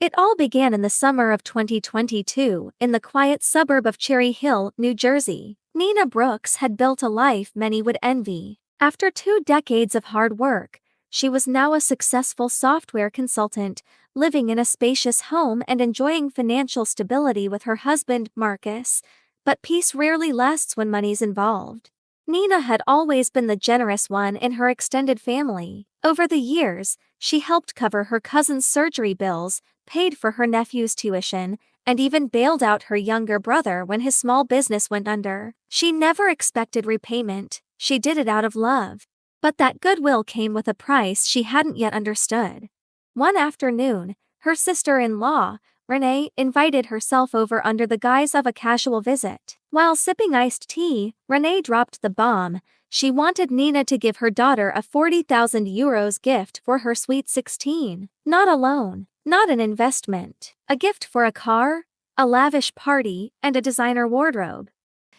It all began in the summer of 2022 in the quiet suburb of Cherry Hill, New Jersey. Nina Brooks had built a life many would envy. After 2 decades of hard work, she was now a successful software consultant, living in a spacious home and enjoying financial stability with her husband, Marcus. But peace rarely lasts when money's involved. Nina had always been the generous one in her extended family. Over the years, she helped cover her cousin's surgery bills, paid for her nephew's tuition, and even bailed out her younger brother when his small business went under. She never expected repayment, she did it out of love. But that goodwill came with a price she hadn't yet understood. One afternoon, her sister-in-law, Renee, invited herself over under the guise of a casual visit. While sipping iced tea, Renee dropped the bomb. She wanted Nina to give her daughter a €40,000 gift for her sweet 16. Not a loan, not an investment. A gift for a car, a lavish party, and a designer wardrobe.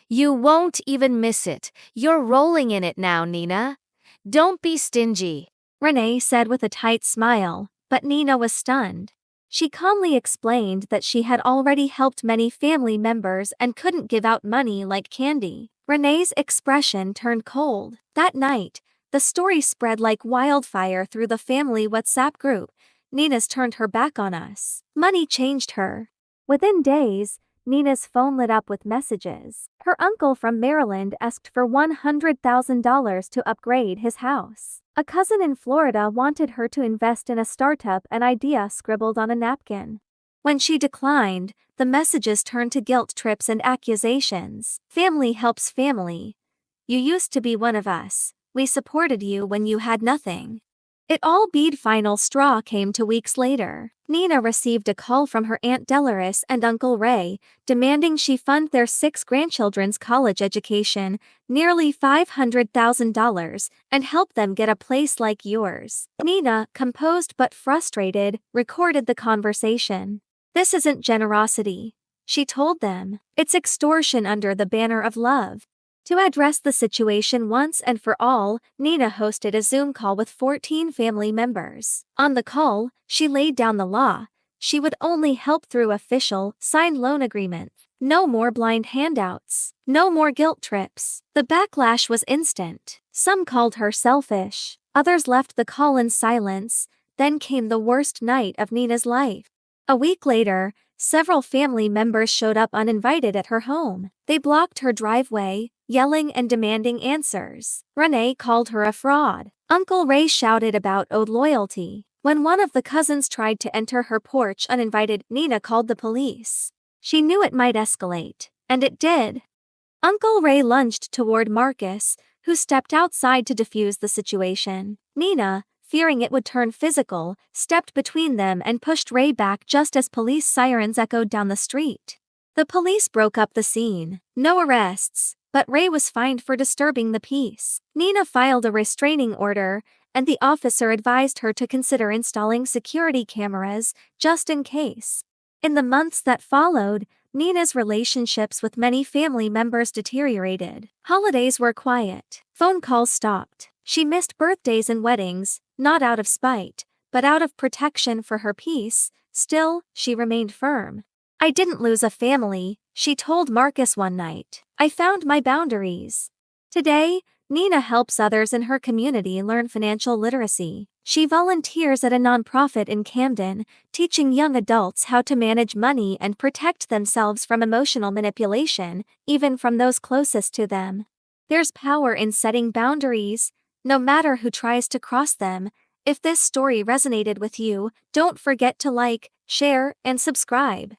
You won't even miss it. You're rolling in it now, Nina. Don't be stingy, Renee said with a tight smile, but Nina was stunned. She calmly explained that she had already helped many family members and couldn't give out money like candy. Renee's expression turned cold. That night, the story spread like wildfire through the family WhatsApp group. Nina's turned her back on us. Money changed her. Within days, Nina's phone lit up with messages. Her uncle from Maryland asked for $100,000 to upgrade his house. A cousin in Florida wanted her to invest in a startup, an idea scribbled on a napkin. When she declined, the messages turned to guilt trips and accusations. Family helps family. You used to be one of us. We supported you when you had nothing. It all beat final straw came 2 weeks later. Nina received a call from her Aunt Dolores and Uncle Ray, demanding she fund their 6 grandchildren's college education, nearly $500,000, and help them get a place like yours. Nina, composed but frustrated, recorded the conversation. This isn't generosity, she told them. It's extortion under the banner of love. To address the situation once and for all, Nina hosted a Zoom call with 14 family members. On the call, she laid down the law. She would only help through official, signed loan agreements. No more blind handouts. No more guilt trips. The backlash was instant. Some called her selfish. Others left the call in silence. Then came the worst night of Nina's life. A week later, several family members showed up uninvited at her home. They blocked her driveway, yelling and demanding answers. Renee called her a fraud. Uncle Ray shouted about owed loyalty. When one of the cousins tried to enter her porch uninvited, Nina called the police. She knew it might escalate, and it did. Uncle Ray lunged toward Marcus, who stepped outside to defuse the situation. Nina, fearing it would turn physical, stepped between them and pushed Ray back just as police sirens echoed down the street. The police broke up the scene. No arrests, but Ray was fined for disturbing the peace. Nina filed a restraining order, and the officer advised her to consider installing security cameras, just in case. In the months that followed, Nina's relationships with many family members deteriorated. Holidays were quiet. Phone calls stopped. She missed birthdays and weddings, not out of spite, but out of protection for her peace. Still, she remained firm. I didn't lose a family, she told Marcus one night. I found my boundaries. Today, Nina helps others in her community learn financial literacy. She volunteers at a nonprofit in Camden, teaching young adults how to manage money and protect themselves from emotional manipulation, even from those closest to them. There's power in setting boundaries, no matter who tries to cross them. If this story resonated with you, don't forget to like, share, and subscribe.